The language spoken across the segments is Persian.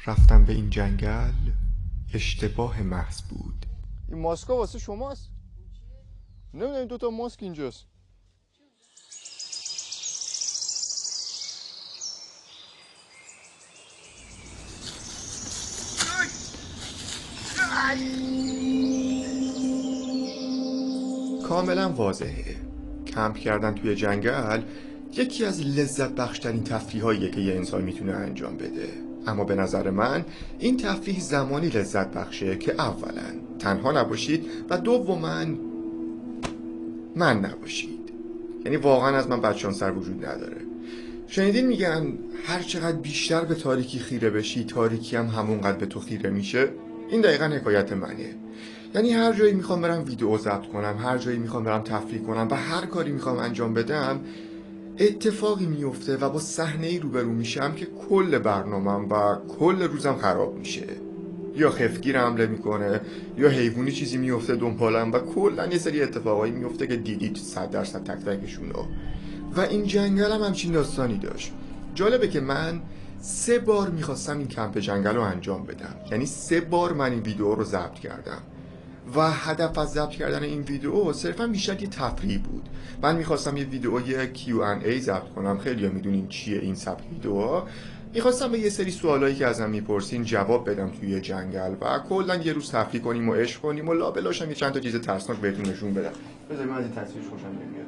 رفتم به این جنگل اشتباه محض بود. این ماسکا واسه شماست. نمیدونم دوتا ماسک اینجاست. کاملا واضحه کمپ کردن توی جنگل یکی از لذت بخشترین تفریحاییه که یه انسان میتونه انجام بده، اما به نظر من این تفریح زمانی لذت بخشه که اولا تنها نباشید و دوما من نباشید. یعنی واقعا از من بدشانس‌تر وجود نداره. شنیدین میگن هر چقدر بیشتر به تاریکی خیره بشی تاریکی هم همونقدر به تو خیره میشه؟ این دقیقا حکایت منه. یعنی هر جایی میخوام برم ویدیو ضبط کنم، هر جایی میخوام برم تفریح کنم و هر کاری میخوام انجام بدم، اتفاقی میفته و با صحنه‌ای روبرو میشم که کل برنامه‌ام و کل روزم خراب میشه. یا خفگیر حمله میکنه یا حیوانی چیزی میفته دنبالم و کلا یه سری اتفاقایی میفته که دیدید 100% تک تکشونو. و این جنگل هم همچین داستانی داشت. جالبه که من 3 بار میخواستم این کمپ جنگل رو انجام بدم، یعنی 3 بار من این ویدیو رو ضبط کردم و هدف از ضبط کردن این ویدیو صرفا بیشتر یه تفریح بود. من میخواستم یه ویدیو Q&A ضبط کنم. خیلی ها میدونین چیه این سبک ویدیوها. میخواستم به یه سری سوالایی که ازم میپرسین جواب بدم توی جنگل و کلا یه روز تفریح کنیم و عشق کنیم و لابلاشم یه چند تا چیز ترسناک بهتون نشون بدم. بذارید من از این تصویرش خوشم نمیاد.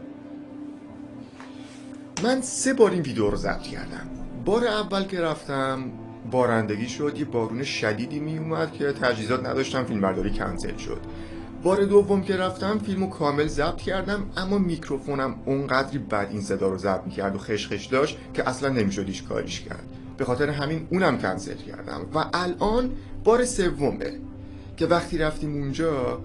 من 3 بار این ویدیو رو ضبط کردم. بار اول که رفتم بارندگی شد، یه بارون شدیدی می اومد که تجهیزات نداشتم، فیلمبرداری کنسل شد. بار دوم که رفتم فیلمو کامل ضبط کردم، اما میکروفونم اونقدری بد این صدا رو ضبط می‌کرد و خشخش داشت که اصلا نمی‌شد هیچ کاریش کرد. به خاطر همین اونم کنسل کردم و الان بار سومه که وقتی رفتیم اونجا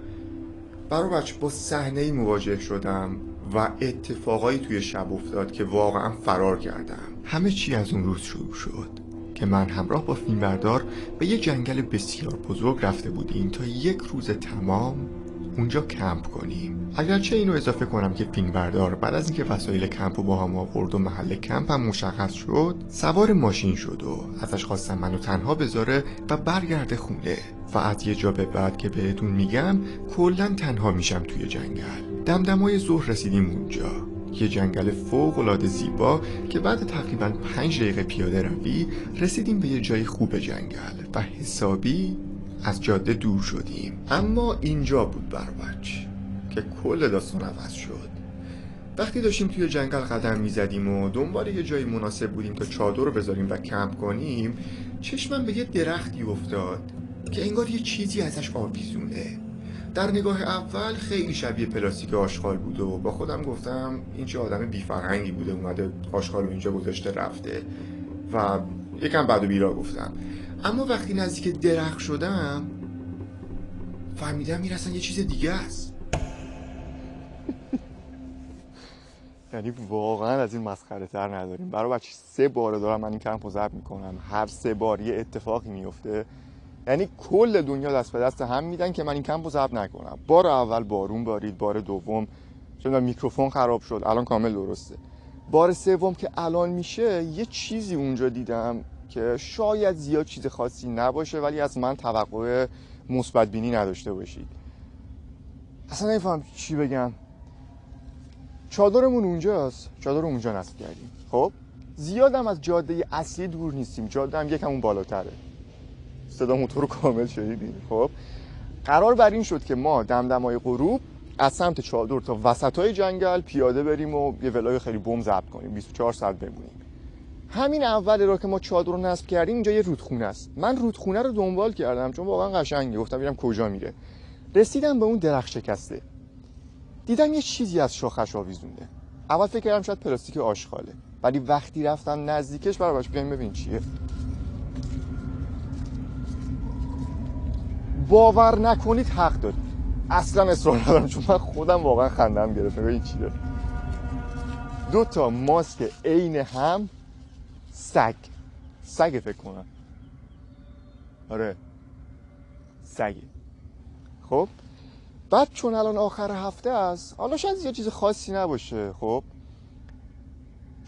برای بچه با صحنه‌ای مواجه شدم و اتفاقایی توی شب افتاد که واقعا فرار کردم. همه چی از اون روز شروع شد که من همراه با فیلمبردار به یه جنگل بسیار بزرگ رفته بودیم تا 1 روز تمام اونجا کمپ کنیم. اگرچه اینو اضافه کنم که فیلمبردار بعد از اینکه وسایل کمپ رو با هم آورد و محل کمپ هم مشخص شد، سوار ماشین شد و ازش خواستم منو تنها بذاره و برگرده خونه و از یه جا به بعد که بهتون میگم کلا تنها میشم توی جنگل. دمدمای ظهر رسیدیم اونجا، یه جنگل فوق العاده زیبا که بعد تقریبا 5 دقیقه پیاده روی رسیدیم به یه جای خوب جنگل و حسابی از جاده دور شدیم. اما اینجا بود برابچ که کل داستان عوض شد. وقتی داشتیم توی جنگل قدم میزدیم و دنبال یه جای مناسب بودیم تا چادر رو بذاریم و کمپ کنیم، چشمم به یه درختی افتاد که انگار یه چیزی ازش آویزونه. در نگاه اول خیلی شبیه پلاستیک آشغال بود و با خودم گفتم این چه آدم بی‌فرهنگی بوده اومده آشغال رو اینجا گذاشته رفته و یکم بد و بیرا گفتم. اما وقتی نزدیک درخت شدم فهمیدم این اصلا یه چیز دیگه است. یعنی واقعا از این مسخره تر نداریم. برای بچه 3 بار دارم من این کمپ رو ضبط میکنم، هر 3 بار یه اتفاقی میفته. یعنی کل دنیا دست به دست هم میدن که من این کمپ رو ضبط نکنم. بار اول بارون بارید، بار دوم چون میکروفون خراب شد، الان کامل درسته. بار سوم که الان میشه یه چیزی اونجا دیدم که شاید زیاد چیز خاصی نباشه ولی از من توقع مثبت بینی نداشته باشید. اصلا نمیفهم چی بگم. چادرمون اونجاست، چادر اونجا نصب کردیم. خب زیادم از جاده اصلی دور نیستیم، جاده هم یکم اون بالاتره. صدا موتور کامل شدیدیم. خب قرار بر این شد که ما دمدمای غروب از سمت چادر تا وسطای جنگل پیاده بریم و یه ولای خیلی بم ضبط کنیم، 24 ساعت بمونیم. همین اول را که ما چادر رو نصب کردیم اینجا یه رودخونه است. من رودخونه رو دنبال کردم چون واقعا قشنگه، گفتم ببینم کجا میره. رسیدم به اون درخت شکسته، دیدم یه چیزی از شاخش آویزونده. اول فکر کردم شاید پلاستیک آشغاله، ولی وقتی رفتم نزدیکش برابرش بیایم ببین چیه. باور نکنید حق دارید، اصلا اصرار ندارم چون من خودم واقعا خندم گرفت. این چیه؟ 2 تا ماسک عین هم، سگ فکر کنم. آره سگه. خب بعد چون الان آخر هفته است، حالا شاید یه چیز خاصی نباشه، خب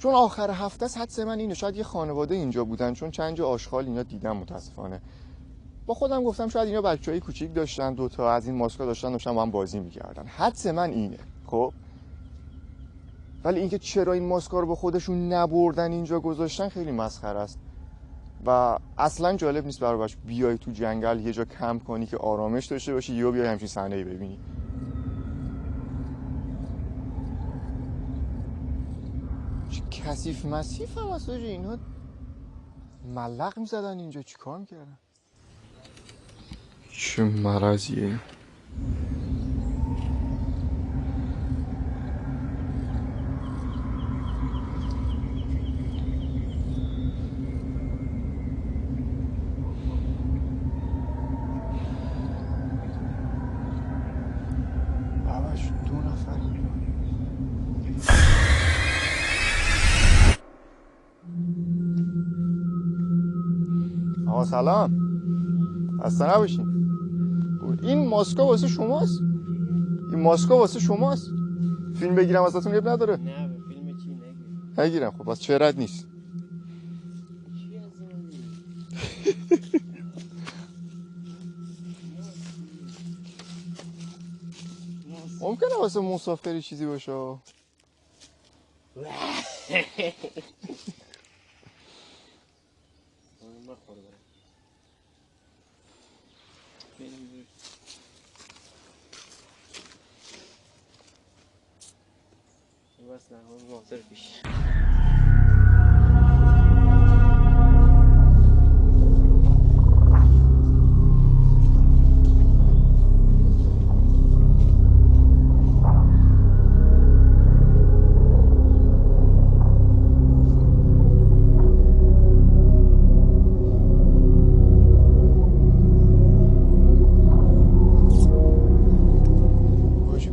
چون آخر هفته است، حدس من اینه شاید یه خانواده اینجا بودن، چون چند جا آشغال اینا دیدم متاسفانه. با خودم گفتم شاید اینا بچهای کوچیک داشتن، دوتا از این ماسکا داشتن با هم بازی میکردن. حدس من اینه. خب ولی اینکه چرا این ماسکا رو با خودشون نبردن اینجا گذاشتن خیلی مسخره است و اصلا جالب نیست برای بچه بیای تو جنگل یه جا کمپ کنی که آرامش داشته باشی یا بیای همچین صحنه‌ای ببینی. چه کثیف مسیف هم هست اینا، ملق میزدن اینجا، چی کار میکردن؟ چه مرضیه. باباش 2 نفر. آقا سلام، خسته نباشین. این ماسکا واسه شماست؟ این ماسکا واسه شماست؟ فیلم بگیرم ازتون عیب نداره؟ نه به فیلم چی نگیرم. خب پس چه رد نیست. چی از این ممکنه واسه مسافری چیزی باشه. بس نه موتور پیش.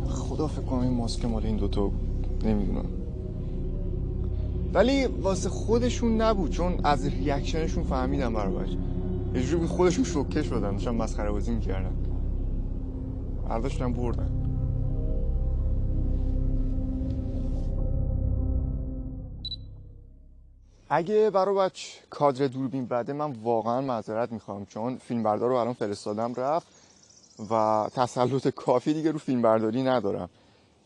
خدا فکر کنم این ماسک مال این دوتا بود، نمیدونم. ولی واسه خودشون نبود، چون از ریاکشنشون فهمیدم برابرش یه جوری خودشون شوکه شدن، داشتن مسخره بازی میکردن. برداشتن بردن. اگه برای بچه کادر دوربین بده من واقعا معذرت میخوام، چون فیلمبردار رو الان فرستادم رفت و تسلط کافی دیگه رو فیلمبرداری ندارم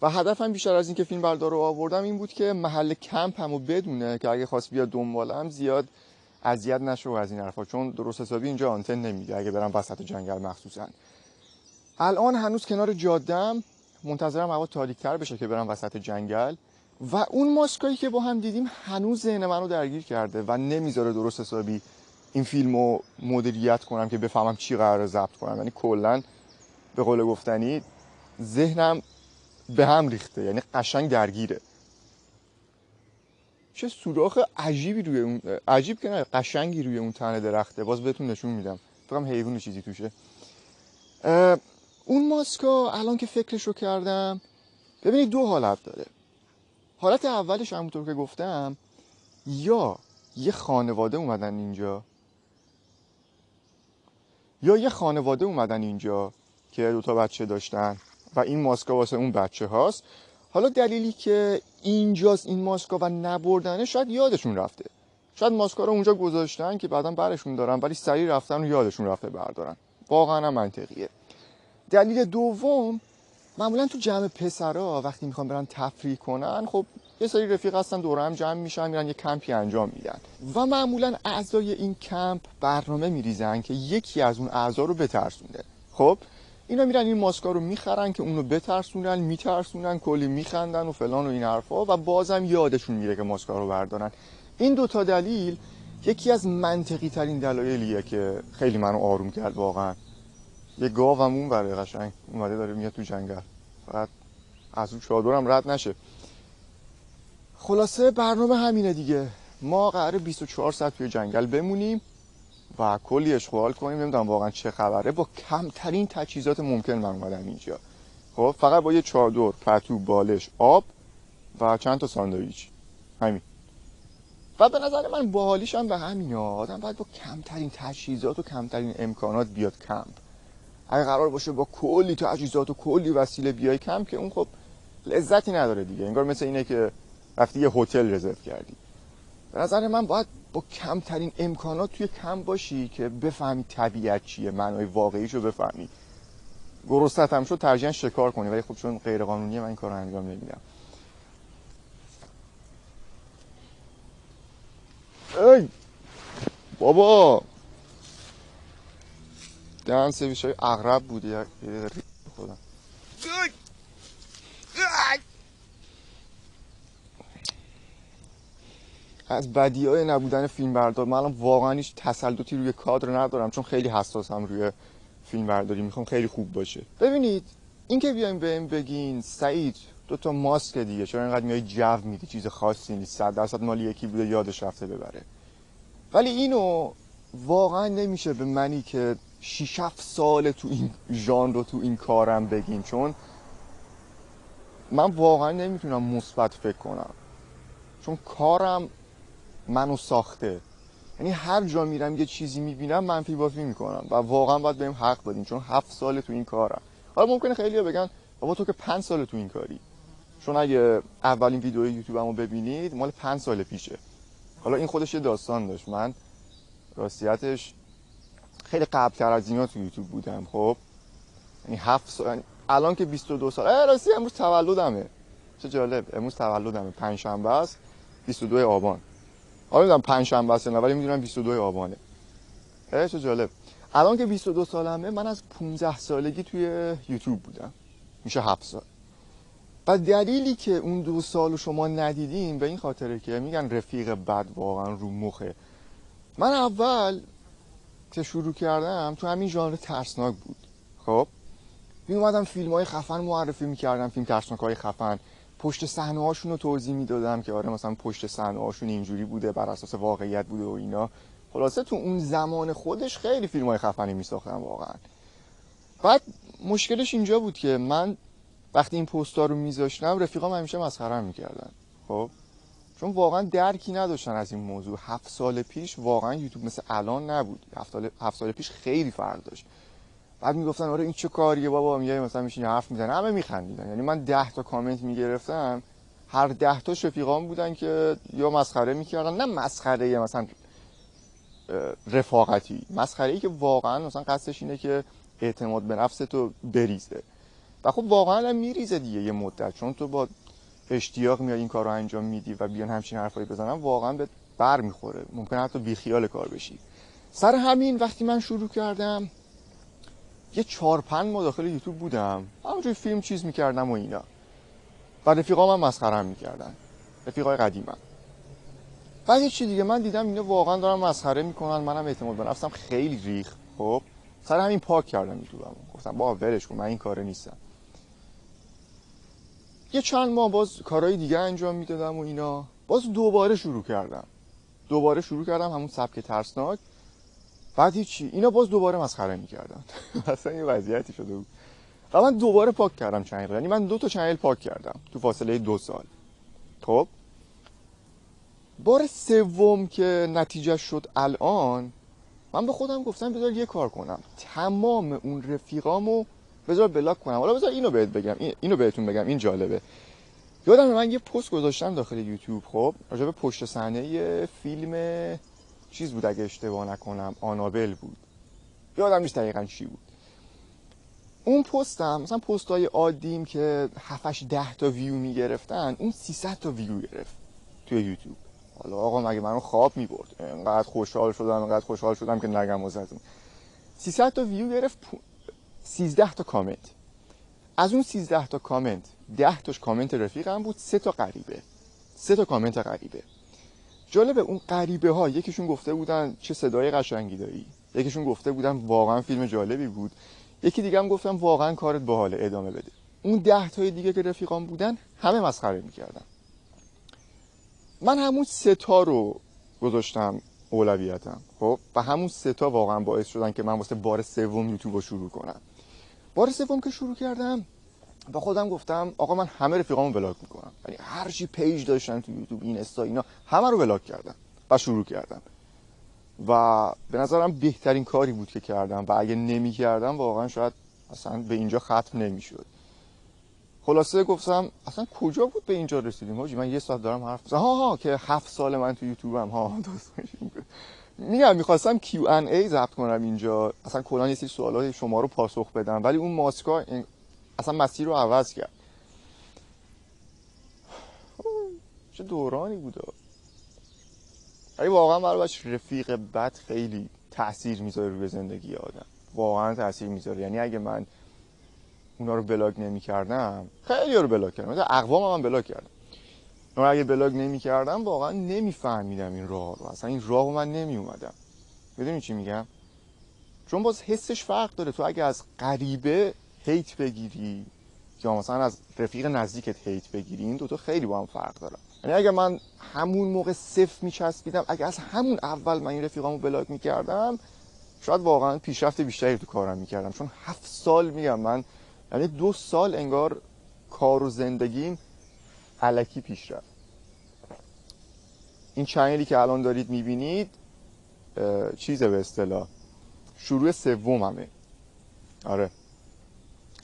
و هدفم بیشتر از این که فیلمبردار رو آوردم این بود که محل کمپمو بدونه که اگه خواست بیاد دنبالم زیاد اذیت نشه و از این حرفا، چون درست حسابی اینجا آنتن نمیده اگه برم وسط جنگل مخصوصا. الان هنوز کنار جاده‌ام، منتظرم هوا تاریک‌تر بشه که برم وسط جنگل و اون ماسکایی که با هم دیدیم هنوز ذهن منو درگیر کرده و نمیذاره درست حسابی این فیلمو مدیریت کنم که بفهمم چی قراره ضبط کنم. یعنی کلا به قول گفتنی ذهنم به هم ریخته، یعنی قشنگ درگیره. چه سوراخ عجیبی روی اون، عجیب که نه قشنگی روی اون تنه درخته. باز بهتون نشون میدم، فکرم حیوان چیزی توشه. اون ماسکا الان که فکرشو کردم، ببینید 2 حالت داره. حالت اولش همونطور که گفتم، یا یه خانواده اومدن اینجا که 2 تا بچه داشتن و این ماسکا واسه اون بچه هاست. حالا دلیلی که اینجاست این ماسکا و نبردنه شاید یادشون رفته، شاید ماسکا رو اونجا گذاشتن که بعداً برشون دارن ولی سریع رفتن و یادشون رفته بردارن. واقعا منطقیه. دلیل دوم، معمولا تو جمع پسرا وقتی میخوان برن تفریح کنن، خب یه سری رفیق هستن دور هم جمع میشن میرن یه کمپی انجام میدن و معمولا اعضای این کمپ برنامه میریزن که یکی از اون اعضا رو بترسونه. خب اینا میرن این ماسکا رو میخرن که اونو بترسونن، میترسونن، کلی میخندن و فلان و این حرفا و بازم یادشون میره که ماسکا رو بردارن. این 2 تا دلیل یکی از منطقی ترین دلایلیه که خیلی منو آروم کرد واقعا. یه گاوم اون برای قشنگ اومده داره میاد تو جنگل، فقط از اون چادرم رد نشه. خلاصه برنامه همینه دیگه، ما قراره 24 ساعت توی جنگل بمونیم و کلی اشغال کنیم. نمیدونم واقعا چه خبره، با کمترین تجهیزات ممکن من اومدم اینجا. خب فقط با یه چادر، پتو، بالش، آب و چند تا ساندویچ، همین. و به نظر من باحالیش هم به همینه، آدم باید با کمترین تجهیزات و کمترین امکانات بیاد کمپ. اگه قرار باشه با کلی تجهیزات و کلی وسیله بیای کمپ که اون خب لذتی نداره دیگه. انگار مثل اینه که رفتی یه هتل رزرو کردی. به نظر من باید با کمترین امکانات توی کم باشی که بفهمی طبیعت چیه، معنای واقعیشو بفهمی. گرسنت هم شد ترجیحاً شکار کنی، ولی خب چون غیر قانونیه من این کارو انجام نمیدم. ای بابا دهن سرویس های عقرب بود یه خودم. از بدیهای نبودن فیلم بردار من الان واقعا هیچ تسلطی روی کادر ندارم، چون خیلی حساسم روی فیلم برداری، میخوام خیلی خوب باشه. ببینید این که بیایم بهم بگین سعید 2 ماسک دیگه چرا اینقدر میای جو میدی، چیز خاصی نیست، 100% مال یکی بوده یادش رفته ببره، ولی اینو واقعا نمیشه به منی که 6-7 سال تو این ژانر و تو این کارم بگین، چون من واقعا نمیتونم مثبت فکر کنم، چون کارم منو ساخته. یعنی هر جا میرم یه چیزی میبینم منفی بافی میکنم و واقعا باید بهم حق بدین، چون 7 سال تو این کارم. حالا ممکنه خیلی‌ها بگن بابا تو که 5 سال تو این کاری، چون اگه اولین ویدیو یوتیوبمو ببینید مال 5 سال پیشه. حالا این خودش یه داستان داشت، من راستیتش خیلی قبل‌تر از اینا تو یوتیوب بودم. خب یعنی 7 سال، یعنی الان که 22 سال. راستی امروز تولدمه، چه جالب، امروز تولدمه، پنجشنبه است، 22 آبان. حالا میدونم پنجشنبه است نه، ولی میدونم 22 آبانه. چه جالب. الان که 22 سالمه، من از 15 سالگی توی یوتیوب بودم، میشه 7 سال. و دلیلی که اون 2 سال شما ندیدین به این خاطره که میگن رفیق بد واقعا رو مخه. من اول که شروع کردم تو همین ژانر ترسناک بود. خب می اومدم فیلم‌های خفن معرفی می‌کردم، فیلم ترسناک‌های خفن، پشت صحنه‌هاشون رو توضیح میدادم که آره مثلا پشت صحنه‌هاشون اینجوری بوده، بر اساس واقعیت بوده و اینا. خلاصه تو اون زمان خودش خیلی فیلم‌های خفنی می‌ساختم واقعا. بعد مشکلش اینجا بود که من وقتی این پست‌ها رو می‌ذاشتم رفیقام همیشه مسخره‌ام می‌کردن. خب چون واقعا درکی نداشتن از این موضوع. 7 سال پیش واقعا یوتیوب مثل الان نبود. 7 سال پیش خیلی فرق داشت. بعد میگفتن آره این چه کاریه بابا، میای مثلا میشینی حرف میزنی، همه میخندیدن. یعنی من 10 تا کامنت میگرفتم، هر 10 تا رفیقام بودن که یا مسخره میکردن، نه مسخره مثلا رفاقتی، مسخره‌ای که واقعا مثلا قصدش اینه که اعتماد به نفس تو بریزه. و خب واقعا هم میریزه دیگه یه مدت، چون تو با اشتیاق میای این کارو انجام میدی و بیان همچین حرفایی بزنن واقعا به بر میخوره، ممکنه حتی بیخیال کار بشی. سر همین وقتی من شروع کردم یه 4-5 ماه داخل یوتیوب بودم، همونجوری فیلم چیز میکردم و اینا، و رفیقام هم مسخره‌ام میکردن، رفیقای قدیمم. بعد یه چی دیگه من دیدم اینا واقعا دارن مسخره میکنن، منم اعتماد به نفسم خیلی ریخ. خب سر همین پاک کردم یوتیوبمو، گفتم با ولش کن، من این کاره نیستم. یه چند ماه باز کارهای دیگه انجام میدادم و اینا، باز دوباره شروع کردم همون سبک ترسناک. بعد هیچی، اینا باز دوباره مسخره میکردن. اصلا یه وضعیتی شده بود. و من دوباره پاک کردم چنل، یعنی من 2 تا چنل پاک کردم تو فاصله 2 سال. خب بار سوم که نتیجه شد الان، من به خودم گفتم بذار یه کار کنم، تمام اون رفیقامو بذار بلاک کنم. حالا بذار اینو بهت بگم، اینو بهتون بگم، این جالبه. یادم من یه پست گذاشتم داخل یوتیوب، خب راجع به پشت صحنه فیلم چیز بود اگه اشتباه نکنم، آنابل بود، یادم نیست دقیقاً چی بود. اون پستم مثلا پستای عادیم که 7-10 تا ویو میگرفتن، اون 300 تا ویو گرفت توی یوتیوب. حالا آقا مگه منو خواب میبرد؟ انقدر خوشحال شدم که نگم واسهتون. 300 تا ویو گرفت، 13 تا کامنت. از اون 13 تا کامنت 10 تاش کامنت رفیقم بود، 3 تا کامنت غریبه. جالبه اون غریبه ها یکیشون گفته بودن چه صدای قشنگی داری، یکیشون گفته بودن واقعا فیلم جالبی بود، یکی دیگه هم گفتم واقعا کارت باحاله ادامه بده. اون 10 تای دیگه که رفیقام بودن همه مسخره میکردن. من همون 3 تا رو گذاشتم اولویتم. خب و همون 3 تا واقعا باعث شدن که من واسه بار سوم یوتیوب رو شروع کنم. بار سوم که شروع کردم با خودم گفتم آقا من همه رفیقامو بلاک میکنم، یعنی هر چی پیج داشتن تو یوتیوب، این استا اینا، همه رو بلاک کردم و شروع کردم. و به نظرم بهترین کاری بود که کردم و اگه نمی‌کردم واقعا شاید اصلا به اینجا ختم نمی‌شد. خلاصه گفتم اصلا کجا بود به اینجا رسیدیم حاجی؟ من 1 ساعت دارم حرف میزنم. ها که 7 سال من تو یوتیوبم. ها میگم میخواستم Q&A ضبط کنم اینجا، اصلا کلا یه سری سوالات شما رو پاسخ بدم، ولی اون ماسکا اصلا مسیر رو عوض کرد. چه دورانی بوده. ولی واقعا براش رفیق بد خیلی تاثیر میذاره روی زندگی آدم، واقعا تاثیر میذاره. یعنی اگه من اونا رو بلاگ نمی‌کردم، خیلی رو بلاگ کردم، مثلا اقوام من بلاگ کردم، اما اگه بلاگ نمی‌کردم واقعا نمی‌فهمیدم این راه رو، اصلا این راهو من نمی‌اومدم. میدونی چی میگم؟ چون باز حسش فرق داره. تو اگه از غریبه هیت بگیری یا مثلا از رفیق نزدیکت هیت بگیری، این دوتا خیلی با هم فرق داره. یعنی اگه من همون موقع صفر میچسبیدم، اگه از همون اول من این رفیقامو بلاگ میکردم، شاید واقعا پیشرفت بیشتری تو کارم میکردم. چون 7 سال میگم من، یعنی 2 سال انگار کار و زندگیم الکی پیش رفت. این چنلی که الان دارید میبینید چیزه به اصطلاح شروع سوممه. آره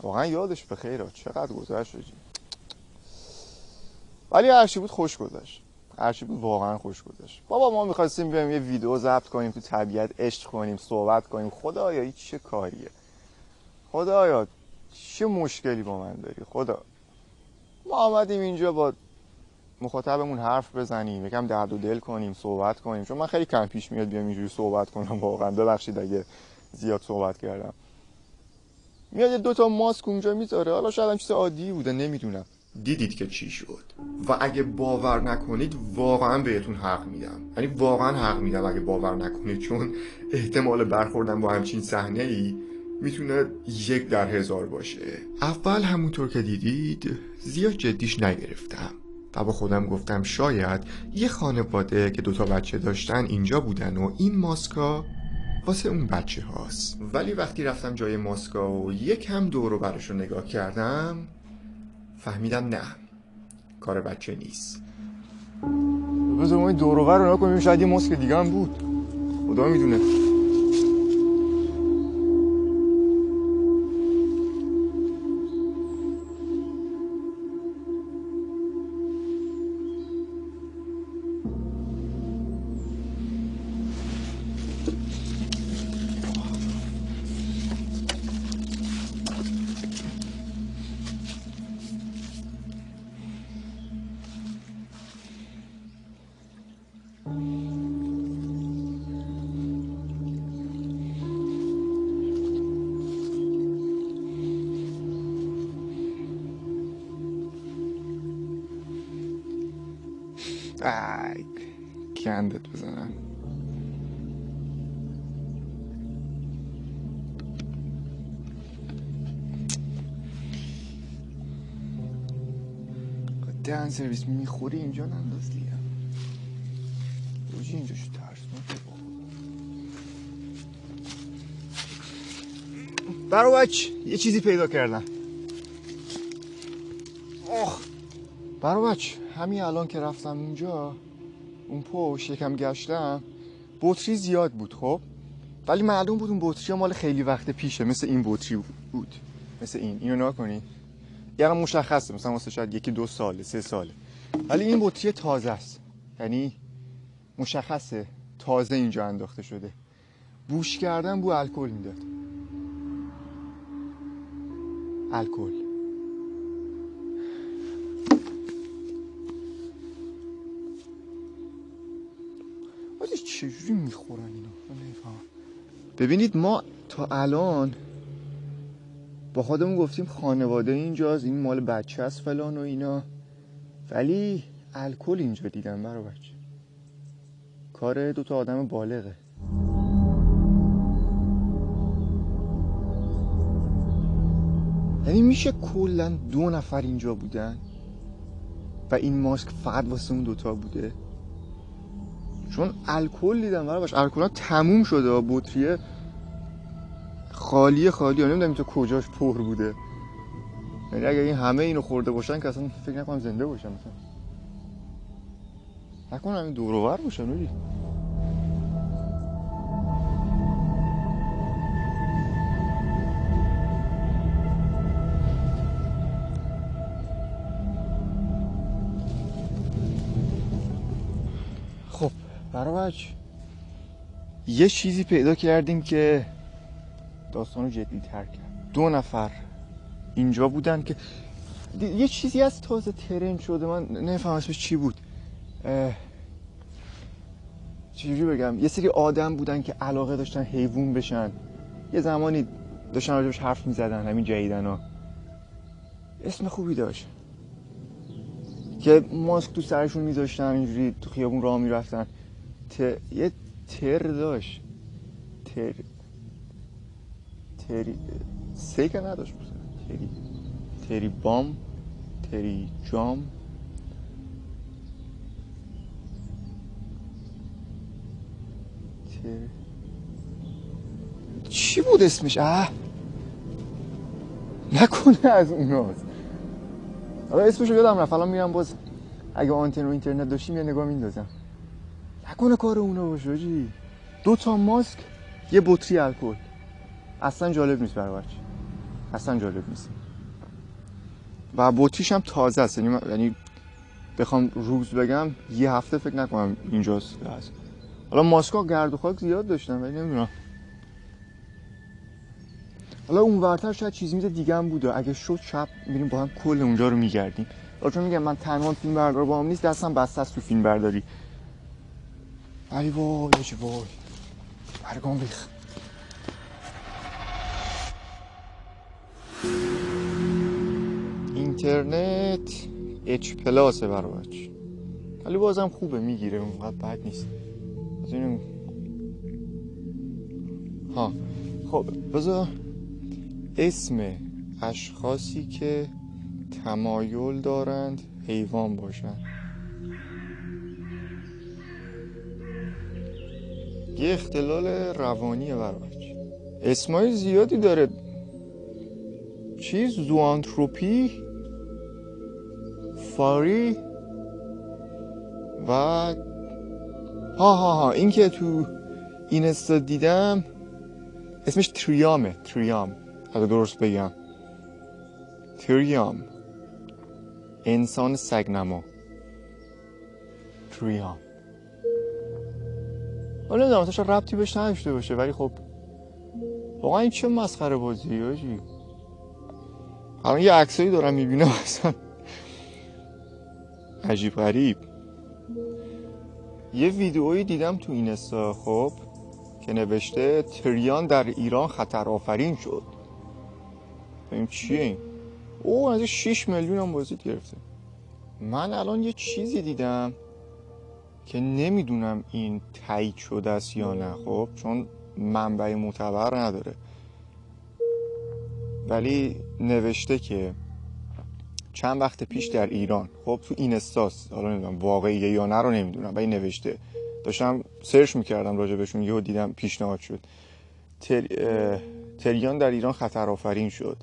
واقعا یادش بخیره، چقدر گذشت شدی. ولی هرچی بود خوش گذشت، هرچی بود واقعا خوش گذشت. بابا ما می‌خواستیم بیایم یه ویدیو ضبط کنیم تو طبیعت، عشق کنیم، صحبت کنیم. خدایا این چه کاریه؟ خدایا چه مشکلی با من داری؟ خدا ما آمدیم اینجا با مخاطبمون حرف بزنیم، یکم درد و دل کنیم، صحبت کنیم. چون من خیلی کم پیش میاد بیام اینجوری صحبت کنم، واقعا ببخشید اگه زیاد صحبت کردم. میاد یه 2 تا ماسک اونجا میذاره، حالا شاید هم چیز عادی بوده، نمیدونم. دیدید که چی شد و اگه باور نکنید واقعا بهتون حق میدم، یعنی واقعا حق میدم اگه باور نکنید، چون احتمال برخوردن با همچین صحنه‌ای میتونه 1 در 1000 باشه. اول همونطور که دیدید زیاد جدیش نگرفتم و با خودم گفتم شاید یه خانواده که 2 تا بچه داشتن اینجا بودن و این ماسکا واسه اون بچه هاست. ولی وقتی رفتم جای ماسکا و یکم دور و برش رو نگاه کردم، فهمیدم نه، کار بچه نیست. بذار ما این دور و بر رو نگاه کنیم، شاید یه ماسک دیگه هم بود، خدا میدونه. ای گندت بزنن. دهن سرویس میخوری اینجا ننداز دیگه. روجی اینجا شو ترسناکه. برو بچ یه چیزی پیدا کردم. برو بچ همین الان که رفتم اونجا اون پشت یکم گشتم، بطری زیاد بود خب، ولی معلوم بود اون بطری مال خیلی وقت پیشه، مثل این بطری بود، مثل اینو نگاه کنید، یعنی مشخصه مثلا واسه شاید 1-2 ساله 3 ساله، ولی این بطری تازه است، یعنی مشخصه تازه اینجا انداخته شده. بوش کردن بو الکل میداد، الکل. چجوری میخورن اینا؟ ببینید ما تا الان با خودمون گفتیم خانواده اینجاست، این مال بچه است فلان و اینا، ولی الکل اینجا دیدم برای بچه. کار 2 تا آدم بالغه. یعنی میشه کلا 2 نفر اینجا بودن و این ماسک فقط واسه اون 2 تا بوده؟ چون الکل دیدم برای باش، الکل تموم شده، بطریه خالی نمیدونم این تو کجاش پر بوده. یعنی اگه این همه اینو خورده باشن که اصلا فکر نکنم زنده باشن، مثلا نکنم این دور و بر باشن. اولی برای یه چیزی پیدا کردیم که داستانو جدی تر کرد. 2 نفر اینجا بودن که یه چیزی از تازه ترند شده، من نمیفهم اسمش چی بود. چجوری بگم، یه سری آدم بودن که علاقه داشتن حیوان بشن، یه زمانی داشتن راجبش حرف میزدن، همین جدیدن ها. اسم خوبی داشت که ماسک تو سرشون میذاشتن، اینجوری تو خیابون راه میرفتن. یه تر داشت، تری سه که نداشت، تری بام، تری جام، چی بود اسمش؟ نکنه از اوناست. حالا اسمشو یادم رفت، الان میرم باز اگه آنتن و اینترنت داشتیم یه نگاه میندازم. نکنه کار اونا باشه جی. 2 تا ماسک، یه بطری الکل. اصلا جالب نیست برای بچه، اصلا جالب نیست. و بطریش هم تازه است، یعنی بخوام روز بگم یه هفته فکر نکنم اینجاست هست. حالا ماسکا گرد و خاک زیاد داشتن ولی نمیدونم. حالا اون ورتر شاید چیز میز دیگه هم بوده، اگه شد شب میریم با هم کل اونجا رو میگردیم. چون میگم من تنها فیلم بردار با هم نیست، دستم بسته است تو فیلم برداری. ولی وای برگام ریخ. اینترنت اچ پلاسه براش، ولی بازم خوبه، میگیره، اونقدر بد نیست. از اینم خب بذار اسم اشخاصی که تمایل دارند حیوان باشن. یه اختلال روانیه براش. اسمای زیادی داره. زوانتروپی، فاری و این که تو اینستا دیدم اسمش تریام اگه درست بگم. تریام، انسان سگنما. تریام حالا نمیدونم اصلا ربطی بهش نداشته باشه، ولی خب واقعا این چه مسخره بازیه آجی. الان یه عکسایی دارم میبینم اصلا عجیب غریب. یه ویدئویی دیدم تو اینستا خب که نوشته تریان در ایران خطر آفرین شد. ببین چیه این؟ از 6 میلیون هم بازدید گرفته. من الان یه چیزی دیدم که نمیدونم این تایید شده است یا نه، خب چون منبع معتبر نداره، ولی نوشته که چند وقت پیش در ایران، خب تو اینستاست، حالا نمیدونم واقعیه یا نه رو نمیدونم، ولی نوشته. داشتم سرچ میکردم راجع بهشون، یهو دیدم پیشنهاد شد تریان در ایران خطر آفرین شد.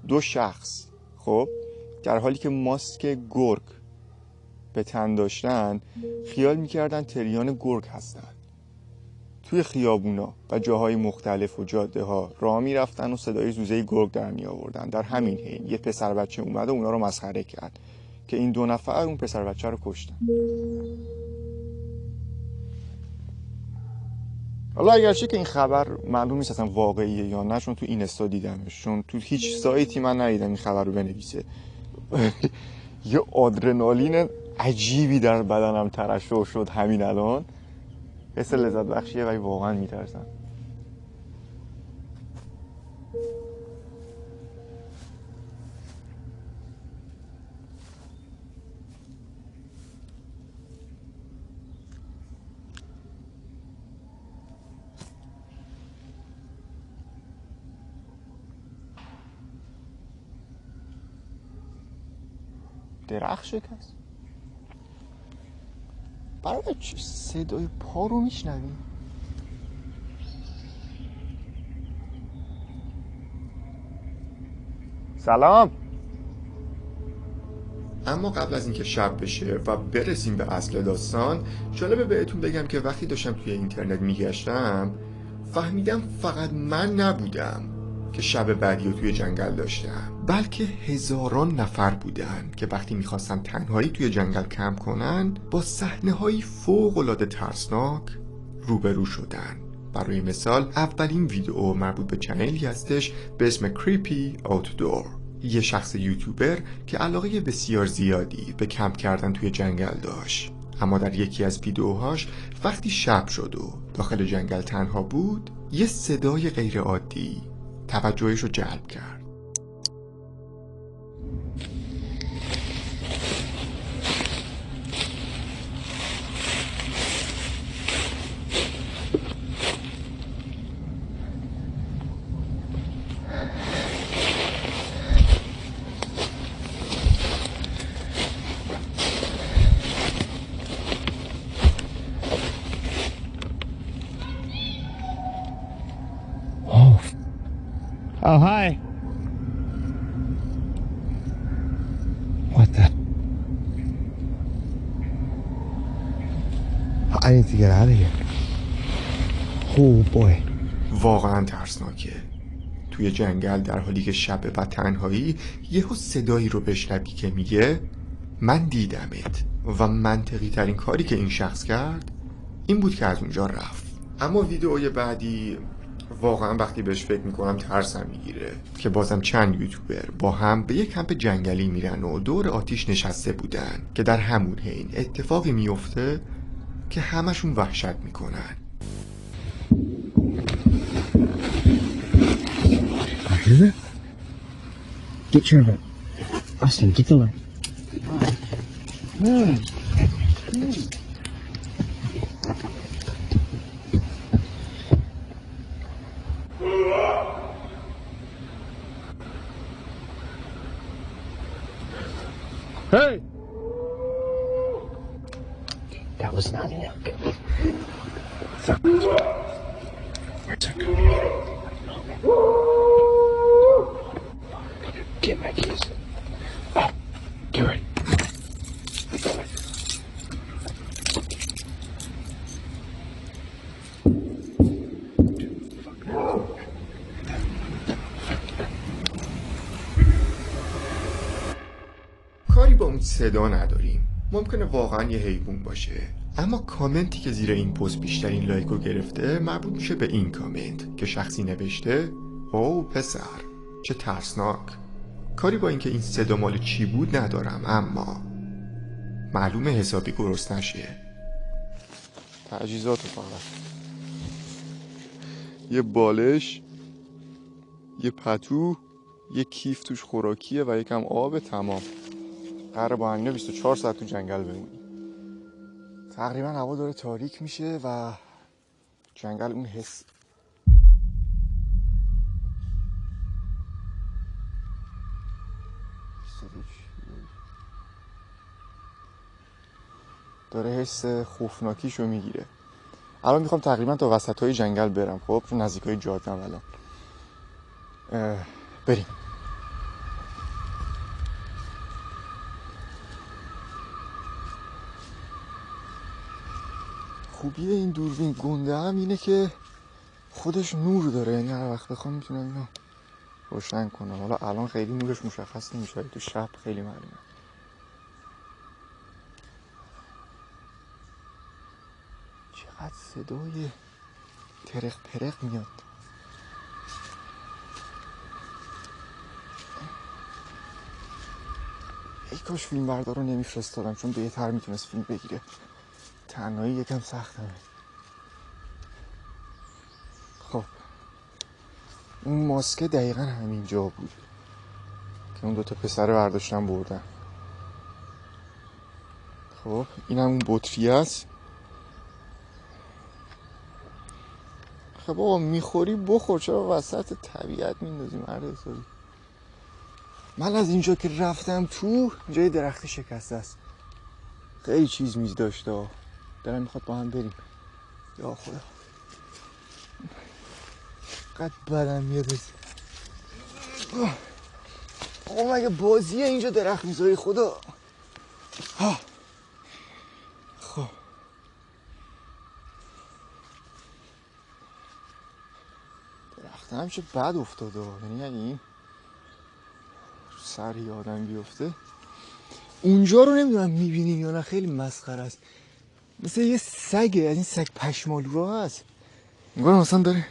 2 شخص خب در حالی که ماسک گرگ به تن داشتن خیال میکردن تریان گرگ هستن. توی خیابونا و جاهای مختلف و جاده ها راه میرفتن و صدای زوزه گرگ در می آوردن. در همین حین یه پسر بچه اومد و اونا رو مسخره کرد که این 2 نفر اون پسر بچه رو کشتن. حالا اگرچه که این خبر معلوم نیست اصلا واقعیه یا نه، چون تو اینستا دیدمش، چون تو هیچ سایتی من ندیدم این خبر رو بنویسه. یه آدرنالین عجیبی در بدنم ترشح شد همین الان. حس لذت بخشیه ولی واقعا میترسم. درخت شکست. برای صدای پا رو میشنوی؟ سلام. اما قبل از اینکه شب بشه و برسیم به اصل داستان، جالبه بهتون بگم که وقتی داشتم توی اینترنت میگشتم فهمیدم فقط من نبودم که شب بعدی رو توی جنگل داشتم، بلکه هزاران نفر بودن که وقتی میخواستن تنهایی توی جنگل کمپ کنن با صحنه‌های فوق‌العاده ترسناک روبرو شدن. برای مثال اولین ویدیو مربوط به چنلی هستش به اسم کریپی آوتدور، یه شخص یوتیوبر که علاقه بسیار زیادی به کمپ کردن توی جنگل داشت، اما در یکی از ویدیوهاش وقتی شب شد و داخل جنگل تنها بود، یه صدای غیر عادی توجهش رو جلب کرد. Oh, hi. What the? I need to get out of here. Oh boy. واقعا ترسناکه. توی جنگل در حالی که شبه و تنهایی یهو صدایی رو بشنوی که میگه من دیدمت، و منطقی ترین کاری که این شخص کرد این بود که از اونجا رفت. اما ویدئوی بعدی واقعا وقتی بهش فکر میکنم ترسم میگیره که بازم چند یوتیوبر با هم به یک کمپ جنگلی میرن و دور آتیش نشسته بودن که در همون حین اتفاقی میفته که همشون وحشت میکنن. Is it? Get your light. Austin, get the light. Hey! That was not an elk. Where's our computer? Get my keys. Oh, get ready. کاری با اون صدا نداریم، ممکنه واقعا یه حیوان باشه، اما کامنتی که زیر این پست بیشترین لایک رو گرفته مربوط میشه به این کامنت که شخصی نوشته او پسر چه ترسناک. کاری با اینکه این صدا مال چی بود ندارم، اما معلومه حسابی گرسنه نشه. تجهیزات فقط یه بالش، یه پتو، یه کیف توش خوراکیه و یکم آب، تمام. قراره با همینه 24 ساعت تو جنگل بمونی. تقریبا هوا داره تاریک میشه و جنگل اون حس داره حس خوفناکیشو میگیره. الان میخوام تقریبا تا وسط های جنگل برم، خب چون نزدیک های جاده ام الان. بریم. خوبیه این دوربین گنده هم اینه که خودش نور داره، یعنی هر وقت بخوام میتونم اینو روشن کنم. حالا الان خیلی نورش مشخص نمیشه، تو شب خیلی معلومه. چقدر صدای ترق پرق میاد. ای کاش فیلم بردار رو نمیفرستادم، چون بهتر میتونست فیلم بگیره. تنهایی یکم سختمه. خب اون ماسکه دقیقا همین جا بود که اون دوتا پسر برداشتن بردن. خب این هم اون بطری است. خب بابا میخوری بخور، چرا وسط طبیعت میندازی مرد حسابی؟ من از اینجا که رفتم تو جای درخت شکسته است، خیلی چیز میز داشته. دلم میخواد با هم بریم. یا خدا قد بدم میاد. آقا مگه بازیه اینجا درخت میذاری خدا؟ خب درختم همیشه بد افتاده، یعنی این سری آدم بیفته. اونجا رو نمیدونم میبینین یا نه، خیلی مسخره است، مثل یه سگه، از این سگ پشمالوها هست، انگار مثلا داره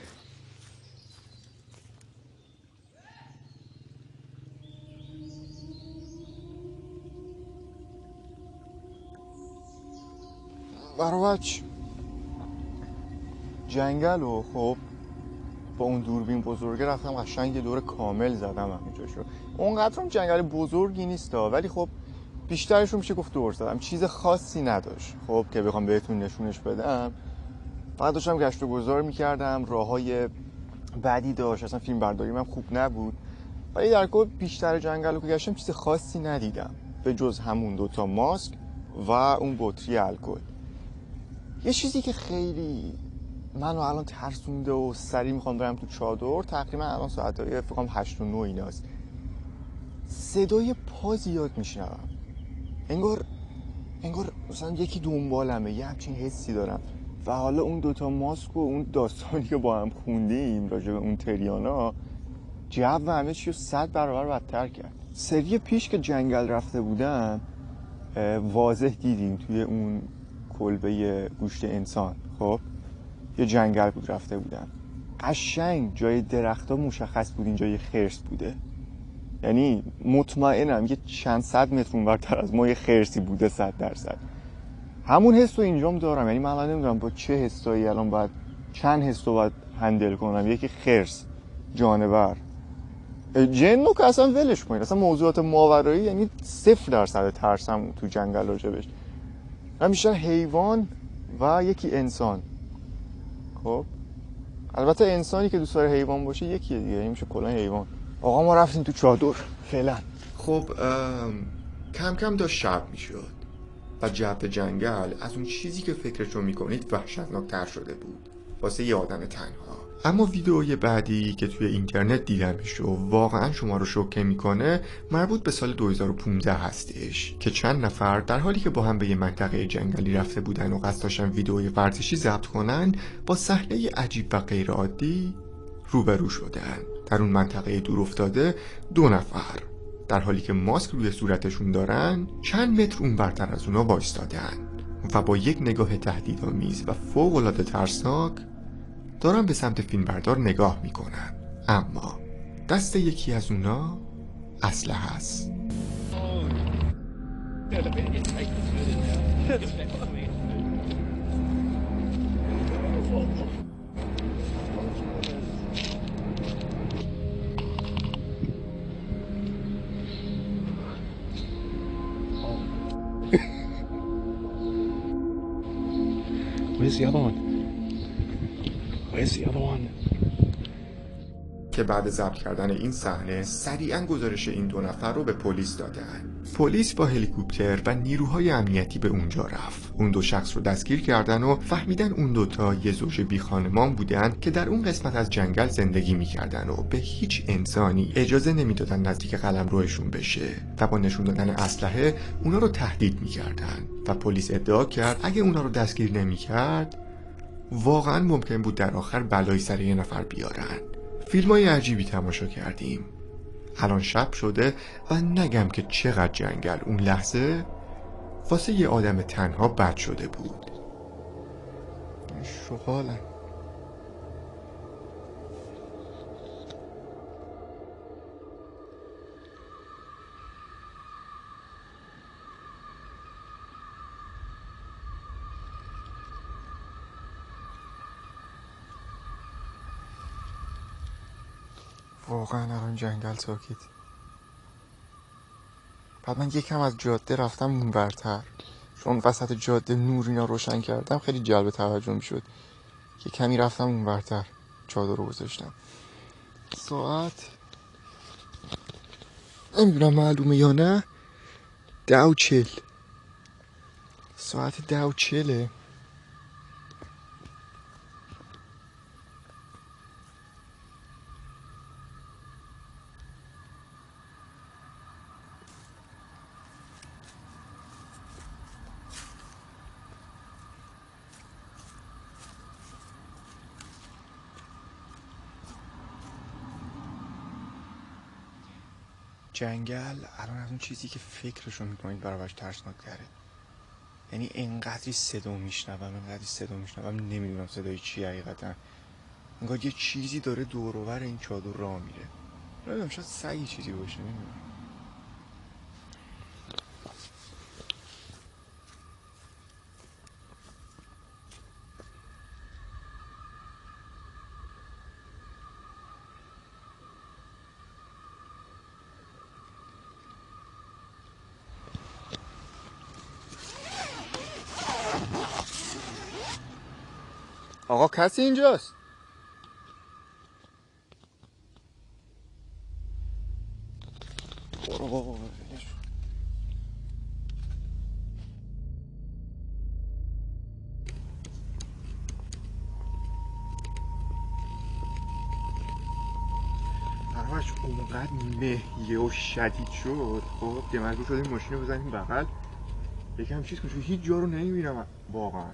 برابچ جنگل و خب با اون دوربین بزرگه رفتم قشنگ یه دور کامل زدم همینجاشو. اونقدر هم جنگل بزرگی نیست ولی خب بیشترش رو میشه گفت دور زدم، چیز خاصی نداشت خب که بخوام بهتون نشونش بدم. فقط داشتم گشت و گذار میکردم، راههای بدی داشت، اصلا فیلم برداری من خوب نبود، ولی در کل بیشتر جنگل رو که گشتم چیز خاصی ندیدم به جز همون دوتا ماسک و اون بطری الکل. یه چیزی که خیلی منو الان ترسونده و سریع میخوام برم تو چادر، تقریبا الان ساعتهای فکرم 8 و 9 ایناست، صدای پا زیاد میشنوم، انگار مثلا یکی دنبالمه، یه همچین حسی دارم. و حالا اون دوتا ماسک و اون داستانی که با هم خوندیم راجع به اون تریانا جو همه چی رو 100 برابر بدتر کرد. سری پیش که جنگل رفته بودم واضح دیدیم توی اون کلبه گوشت انسان، خب یه جنگل بود رفته بودم، قشنگ جای درخت‌ها مشخص بود اینجا یه خرس بوده، یعنی مطمئنم یه چند صد متر اونورتر از ما یه خرسی بوده 100%. همون حس رو اینجام دارم، یعنی من الان نمیدونم با چه حسایی الان باید چند حس رو باید هندل کنم، یکی خرس، جانور، جن رو که اصلا ولش کنید، اصلا موضوعات ماورایی یعنی 0% ترسم تو جنگل راجبش، همیشه حیوان و یکی انسان. خب البته انسانی که دوست داره حیوان باشه یکیه دیگه، این میشه کلا حیوان. آقا ما رفتیم تو چادر فعلا. خب کم کم داشت شب میشد و جو جنگل از اون چیزی که فکرشو میکنید وحشتناکتر شده بود واسه یه آدم تنها. اما ویدئوی بعدی که توی اینترنت دیدمش و واقعا شما رو شوکه میکنه مربوط به سال 2015 هستش که چند نفر در حالی که با هم به یه منطقه جنگلی رفته بودن و قصد داشتن ویدئوی ورزشی ضبط کنن با صحنه عجیب و غیر عادی روبرو شدن. در اون منطقه دور افتاده 2 نفر در حالی که ماسک روی صورتشون دارن چند متر اون برتر از اونا وایستادن و با یک نگاه تهدیدآمیز و فوق‌العاده ترسناک دارن به سمت فیلمبردار نگاه میکنن، اما دست یکی از اونا اسلحه هست. Where's the other one? Where's the other one? که بعد ضبط کردن این صحنه سریعا گزارش این 2 نفر رو به پلیس دادن. پلیس با هلیکوپتر و نیروهای امنیتی به اونجا رفت. اون 2 شخص رو دستگیر کردن و فهمیدن اون دوتا یه زوج بی خانمان بودن که در اون قسمت از جنگل زندگی میکردن و به هیچ انسانی اجازه نمیدادن نزدیک قلمروشون بشه و با نشون دادن اسلحه اونا رو تهدید میکردن و پلیس ادعا کرد اگه اونا رو دستگیر نمیکرد واقعا ممکن بود در آخر بلایی سر یه نفر بیارن. فیلمای عجیبی تماشا کردیم. الان شب شده و نگم که چقدر جنگل اون لحظه واسه یه آدم تنها بد شده بود. شغالم. واقعا الان جنگل ساکت. بعد من یکم از جاده رفتم اونورتر، چون وسط جاده نور اینا روشن کردم خیلی جلب توجه میشد. یه کمی رفتم اونورتر، چادر رو گذاشتم. ساعت نمیدونم معلومه یا نه 10:40. ساعت 10:40. جنگل الان از اون چیزی که فکرشو میکنید برابرش ترسناک تره. یعنی انقدری صدا میشنوم نمیدونم صدای چی حقیقتا. انگار یه چیزی داره دور و بر این چادر راه میره. نمیدونم شاید سگی چیزی باشه نمیدونم. آقا کسی اینجاست؟ برو بابا ولش کن. همش اونقدر مهیه و شدید شد خب که مجبور شدیم ماشین رو بزنیم بغل. یکم چیز کن چون هیچ جا رو نمیبینم واقعا.